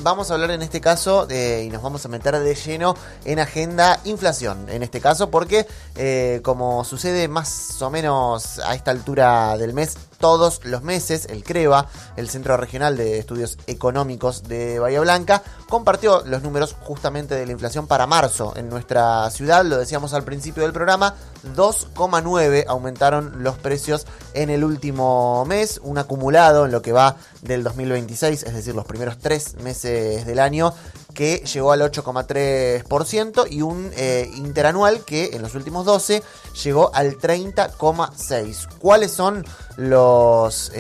vamos a hablar en este caso y nos vamos a meter de lleno en agenda inflación, en este caso porque como sucede más o menos a esta altura del mes, todos los meses, el CREVA, el Centro Regional de Estudios Económicos de Bahía Blanca, compartió los números justamente de la inflación para marzo en nuestra ciudad. Lo decíamos al principio del programa, 2,9 aumentaron los precios en el último mes, un acumulado en lo que va del 2026, es decir, los primeros 3 meses del año, que llegó al 8,3% y un interanual que en los últimos 12 llegó al 30,6%. ¿Cuáles son los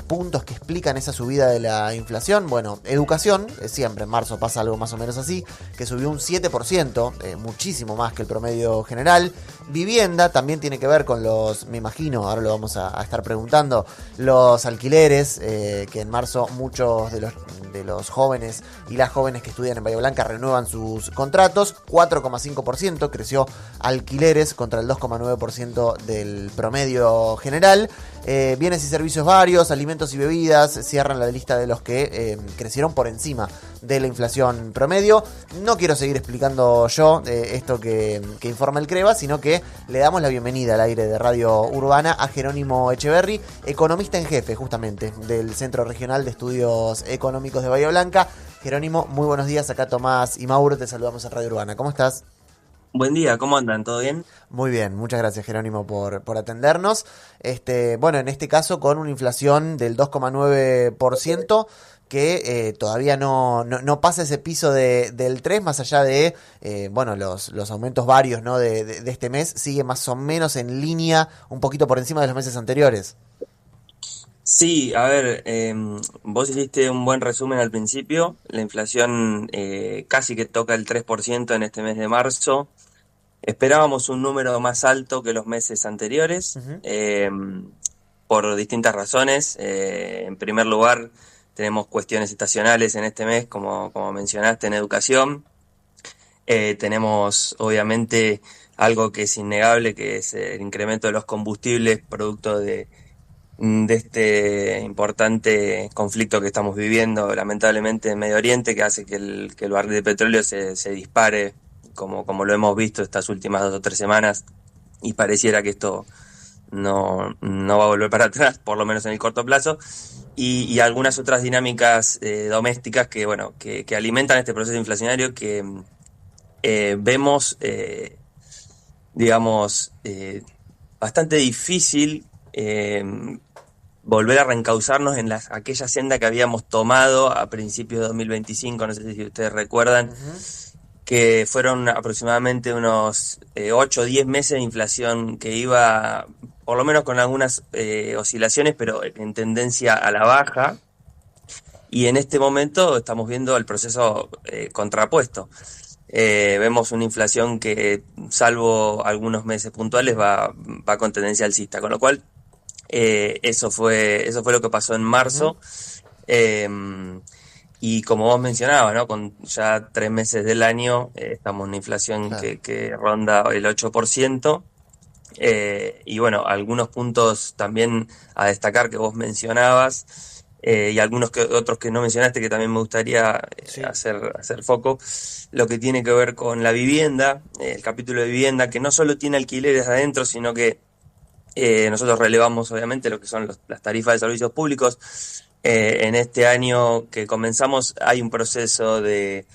puntos que explican esa subida de la inflación? Bueno, educación, siempre en marzo pasa algo más o menos así, que subió un 7%, muchísimo más que el promedio general. Vivienda también tiene que ver con los, me imagino, ahora lo vamos a estar preguntando, los alquileres, que en marzo muchos de los jóvenes y las jóvenes que estudian en Bahía Blanca renuevan sus contratos. 4,5% creció alquileres contra el 2,9% del promedio general. Bienes y servicios varios, alimentos y bebidas cierran la lista de los que crecieron por encima de la inflación promedio. No quiero seguir explicando yo esto que informa el CREVA, sino que le damos la bienvenida al aire de Radio Urbana a Jerónimo Echeverri, economista en jefe justamente del Centro Regional de Estudios Económicos de Bahía Blanca. Jerónimo, muy buenos días, acá Tomás y Mauro, te saludamos en Radio Urbana. ¿Cómo estás? Buen día, ¿cómo andan? ¿Todo bien? Muy bien, muchas gracias Jerónimo por atendernos. Bueno, en este caso con una inflación del 2,9% que todavía no pasa ese piso del 3, más allá de los aumentos varios, ¿no? de este mes, sigue más o menos en línea, un poquito por encima de los meses anteriores. Sí, a ver, vos hiciste un buen resumen al principio. La inflación casi que toca el 3% en este mes de marzo. Esperábamos un número más alto que los meses anteriores, Uh-huh. por distintas razones. En primer lugar, tenemos cuestiones estacionales en este mes, como mencionaste, en educación. Tenemos, obviamente, algo que es innegable, que es el incremento de los combustibles, producto de este importante conflicto que estamos viviendo, lamentablemente, en Medio Oriente, que hace que el barril de petróleo se dispare, como lo hemos visto estas últimas 2 o 3 semanas, y pareciera que esto no va a volver para atrás, por lo menos en el corto plazo, y algunas otras dinámicas domésticas que alimentan este proceso inflacionario que vemos, bastante difícil volver a reencauzarnos en aquella senda que habíamos tomado a principios de 2025, no sé si ustedes recuerdan, Uh-huh. que fueron aproximadamente unos 8 o 10 meses de inflación que iba, por lo menos con algunas oscilaciones, pero en tendencia a la baja, y en este momento estamos viendo el proceso contrapuesto. Vemos una inflación que, salvo algunos meses puntuales, va con tendencia alcista, con lo cual eso fue lo que pasó en marzo. Y como vos mencionabas, ¿no? Con ya 3 meses del año, estamos en una inflación Claro. que ronda el 8%. Y bueno, algunos puntos también a destacar que vos mencionabas, y algunos otros que no mencionaste, que también me gustaría Sí. hacer foco, lo que tiene que ver con la vivienda, el capítulo de vivienda, que no solo tiene alquileres adentro, sino que nosotros relevamos obviamente lo que son las tarifas de servicios públicos. En este año que comenzamos hay un proceso de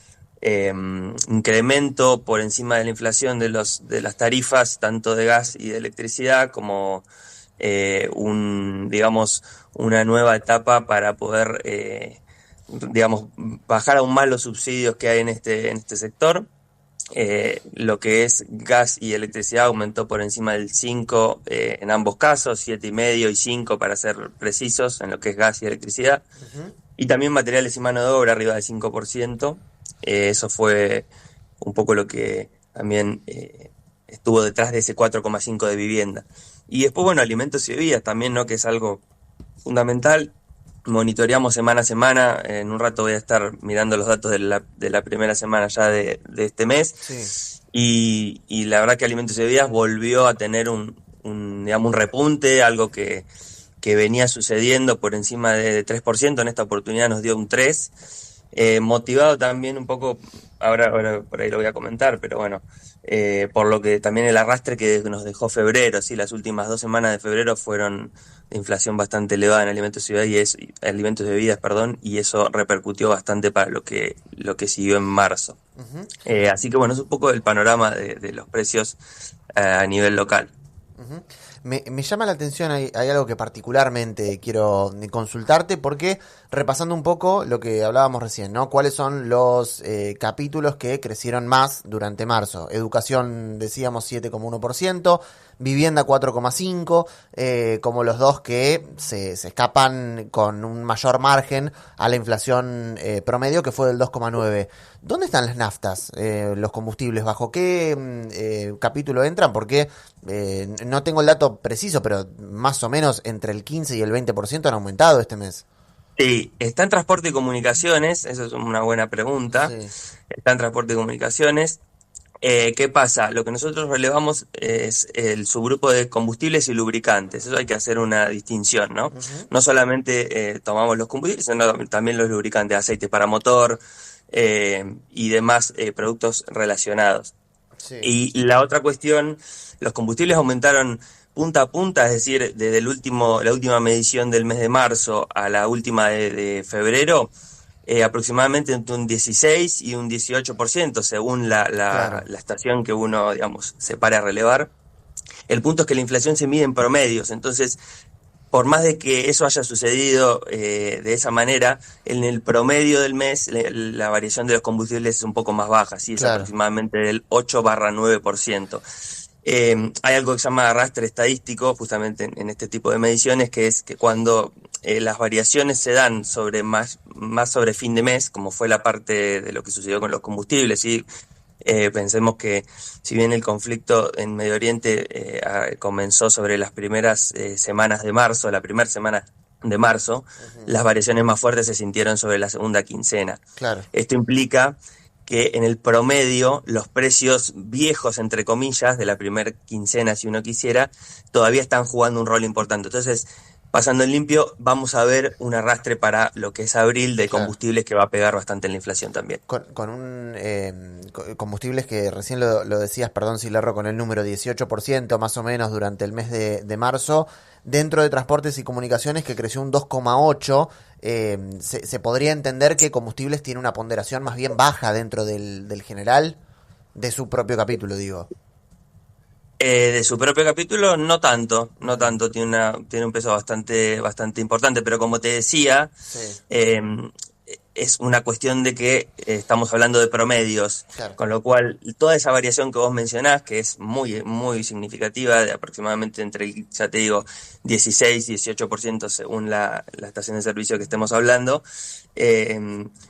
incremento por encima de la inflación de las tarifas, tanto de gas y de electricidad, como una nueva etapa para poder bajar aún más los subsidios que hay en este sector. Lo que es gas y electricidad aumentó por encima del 5 en ambos casos, 7,5 y 5 para ser precisos en lo que es gas y electricidad. Uh-huh. Y también materiales y mano de obra arriba del 5%. Eso fue un poco lo que también estuvo detrás de ese 4,5 de vivienda. Y después, bueno, alimentos y bebidas también, ¿no? Que es algo fundamental. Monitoreamos semana a semana. En un rato voy a estar mirando los datos de la primera semana ya de este mes. Sí. Y la verdad que alimentos y bebidas volvió a tener un repunte, algo que venía sucediendo por encima de 3%. En esta oportunidad nos dio un 3%. motivado también un poco, ahora por ahí lo voy a comentar, pero bueno, por lo que también el arrastre que nos dejó febrero, sí, las últimas 2 semanas de febrero fueron de inflación bastante elevada en alimentos y alimentos y bebidas, perdón, y eso repercutió bastante para lo que siguió en marzo. Ujú. Así que bueno, es un poco el panorama de los precios a nivel local. Ujú. Me llama la atención, hay algo que particularmente quiero consultarte porque repasando un poco lo que hablábamos recién, ¿no? ¿Cuáles son los capítulos que crecieron más durante marzo? Educación, decíamos 7,1%, vivienda 4,5%, como los dos que se escapan con un mayor margen a la inflación promedio que fue del 2,9%. ¿Dónde están las naftas, los combustibles? ¿Bajo qué capítulo entran? Porque no tengo el dato preciso, pero más o menos entre el 15 y el 20% han aumentado este mes. Sí, está en transporte y comunicaciones, eso es una buena pregunta. Sí, Está en transporte y comunicaciones. ¿Qué pasa? Lo que nosotros relevamos es el subgrupo de combustibles y lubricantes. Eso hay que hacer una distinción, ¿no? ujú, No solamente tomamos los combustibles, sino también los lubricantes, aceites para motor y demás productos relacionados. sí, Y la otra cuestión, los combustibles aumentaron punta a punta, es decir, desde la última medición del mes de marzo a la última de febrero, aproximadamente entre un 16 y un 18%, según claro, la estación que uno, digamos, se pare a relevar. El punto es que la inflación se mide en promedios, entonces por más de que eso haya sucedido de esa manera, en el promedio del mes la variación de los combustibles es un poco más baja, ¿sí? Es claro, aproximadamente del 8-9%. Hay algo que se llama arrastre estadístico, justamente en este tipo de mediciones, que es que cuando las variaciones se dan más sobre fin de mes, como fue la parte de lo que sucedió con los combustibles, ¿sí? Pensemos que si bien el conflicto en Medio Oriente comenzó sobre las primeras semanas de marzo, la primera semana de marzo, ujú, las variaciones más fuertes se sintieron sobre la segunda quincena. claro, Esto implica que en el promedio los precios viejos, entre comillas, de la primera quincena, si uno quisiera, todavía están jugando un rol importante. Entonces, pasando en limpio, vamos a ver un arrastre para lo que es abril de claro. combustibles que va a pegar bastante en la inflación también. Con un combustibles que recién lo decías, perdón si le erro con el número, 18% más o menos durante el mes de marzo, dentro de transportes y comunicaciones que creció un 2,8%, se podría entender que combustibles tiene una ponderación más bien baja dentro del general, de su propio capítulo, digo. De su propio capítulo, no tanto, no Ujú, tanto, tiene un peso bastante importante, pero como te decía, sí, eh, es una cuestión de que estamos hablando de promedios, claro, con lo cual toda esa variación que vos mencionás, que es muy significativa, de aproximadamente entre, ya te digo, 16-18% según la estación de servicio que estemos hablando,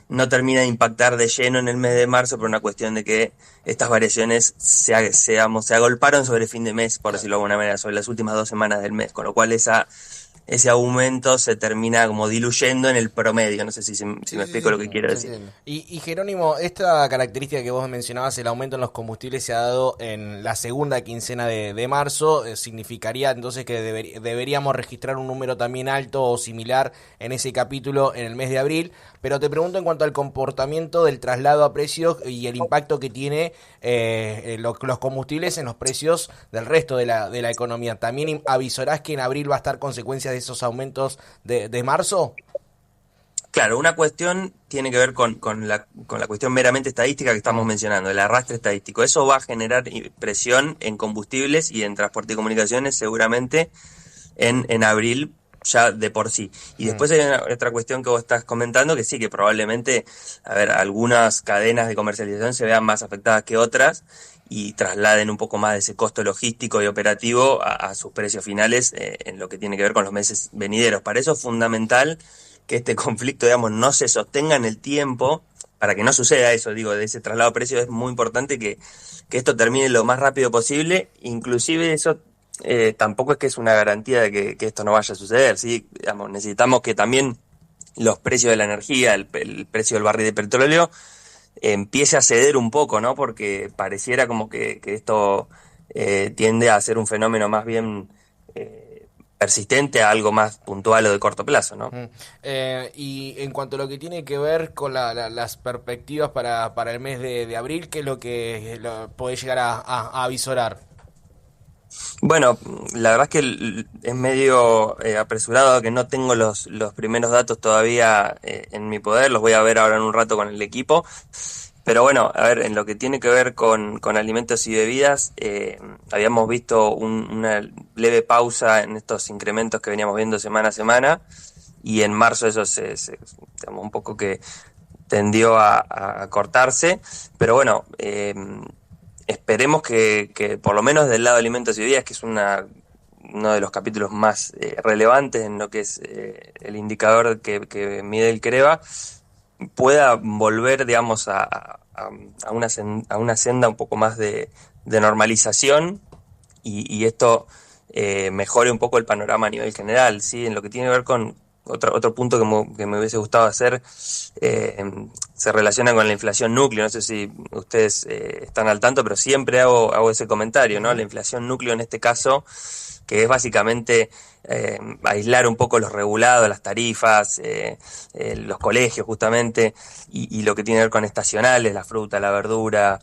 no termina de impactar de lleno en el mes de marzo por una cuestión de que estas variaciones se agolparon sobre fin de mes, por claro. decirlo de alguna manera, sobre las últimas 2 semanas del mes, con lo cual ese aumento se termina como diluyendo en el promedio. No sé si Sí, me sí, explico lo sí, que quiero se decir. entiende. Y Jerónimo, esta característica que vos mencionabas, el aumento en los combustibles se ha dado en la segunda quincena de marzo, significaría entonces que deberíamos registrar un número también alto o similar en ese capítulo en el mes de abril, pero te pregunto en cuanto al comportamiento del traslado a precios y el impacto que tiene los combustibles en los precios del resto de la economía. ¿También avisarás que en abril va a estar consecuencia de esos aumentos de marzo? Claro, una cuestión tiene que ver con la cuestión meramente estadística que estamos Mm. mencionando, el arrastre estadístico. Eso va a generar presión en combustibles y en transporte y comunicaciones seguramente en abril ya de por sí. Y Mm. después hay otra cuestión que vos estás comentando, que sí, que probablemente, a ver, algunas cadenas de comercialización se vean más afectadas que otras y trasladen un poco más de ese costo logístico y operativo a sus precios finales en lo que tiene que ver con los meses venideros. Para eso es fundamental que este conflicto, digamos, no se sostenga en el tiempo. Para que no suceda eso, digo, de ese traslado de precios es muy importante que esto termine lo más rápido posible, inclusive eso tampoco es que es una garantía de que esto no vaya a suceder, ¿sí? Digamos, necesitamos que también los precios de la energía, el precio del barril de petróleo, empiece a ceder un poco, ¿no? Porque pareciera como que esto tiende a ser un fenómeno más bien persistente a algo más puntual o de corto plazo, ¿no? Y en cuanto a lo que tiene que ver con las perspectivas para el mes de abril, ¿qué es lo que podés llegar a avisorar? Bueno, la verdad es que es medio apresurado, que no tengo los primeros datos todavía en mi poder, los voy a ver ahora en un rato con el equipo. Pero bueno, a ver, en lo que tiene que ver con alimentos y bebidas, habíamos visto una leve pausa en estos incrementos que veníamos viendo semana a semana, y en marzo eso digamos, un poco que tendió a cortarse, pero bueno, esperemos que por lo menos del lado de alimentos y bebidas, que es uno de los capítulos más relevantes en lo que es el indicador que mide el CREVA, pueda volver, digamos, a una senda un poco más de normalización, y esto mejore un poco el panorama a nivel general, ¿sí? En lo que tiene que ver con otro punto que me hubiese gustado hacer, se relaciona con la inflación núcleo. No sé si ustedes están al tanto, pero siempre hago ese comentario, ¿no? La inflación núcleo en este caso, que es básicamente aislar un poco los regulados, las tarifas, los colegios justamente, y lo que tiene que ver con estacionales, la fruta, la verdura,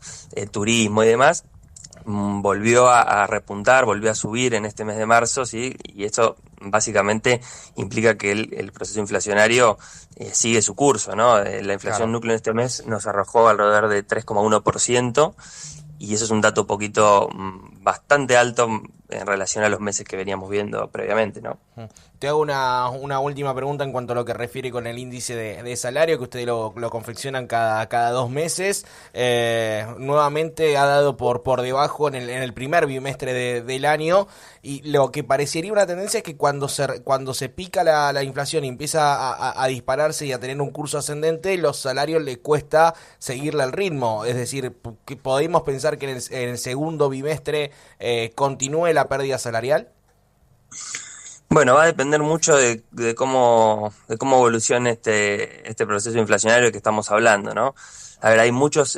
turismo y demás, volvió a repuntar, volvió a subir en este mes de marzo, ¿sí? Y eso básicamente implica que el proceso inflacionario sigue su curso, ¿no? La inflación núcleo en este mes nos arrojó alrededor de 3,1%, y eso es un dato poquito bastante alto en relación a los meses que veníamos viendo previamente, ¿no? Te hago una última pregunta en cuanto a lo que refiere con el índice de salario, que ustedes lo confeccionan cada 2 meses. Nuevamente ha dado por debajo en el primer bimestre del año, y lo que parecería una tendencia es que cuando se pica la inflación y empieza a dispararse y a tener un curso ascendente, los salarios le cuesta seguirle al ritmo. Es decir, que podemos pensar que en el segundo bimestre continúe la pérdida salarial. Bueno, va a depender mucho de cómo evolucione este proceso inflacionario que estamos hablando, ¿no? A ver, hay muchas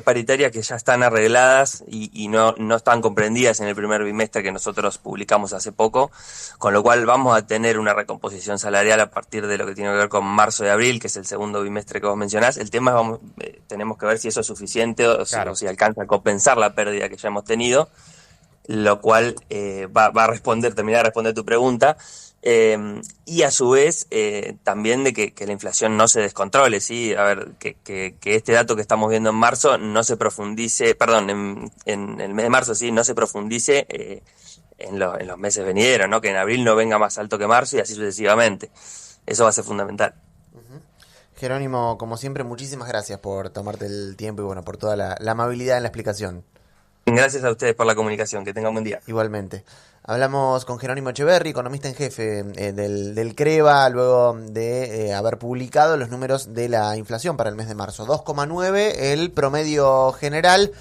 paritarias que ya están arregladas y no están comprendidas en el primer bimestre que nosotros publicamos hace poco, con lo cual vamos a tener una recomposición salarial a partir de lo que tiene que ver con marzo y abril, que es el segundo bimestre que vos mencionás. El tema es, tenemos que ver si eso es suficiente o si alcanza a compensar la pérdida que ya hemos tenido, lo cual va a terminar de responder tu pregunta, y a su vez también de que la inflación no se descontrole, ¿sí? A ver, que este dato que estamos viendo en marzo no se profundice, perdón, en el mes de marzo, sí, no se profundice en los meses venideros, ¿no? Que en abril no venga más alto que marzo y así sucesivamente. Eso va a ser fundamental. Jerónimo, como siempre, muchísimas gracias por tomarte el tiempo y bueno, por toda la amabilidad en la explicación. Gracias a ustedes por la comunicación. Que tengan un buen día. Igualmente. Hablamos con Jerónimo Echeverri, economista en jefe del CREVA, luego de haber publicado los números de la inflación para el mes de marzo. 2,9 el promedio general.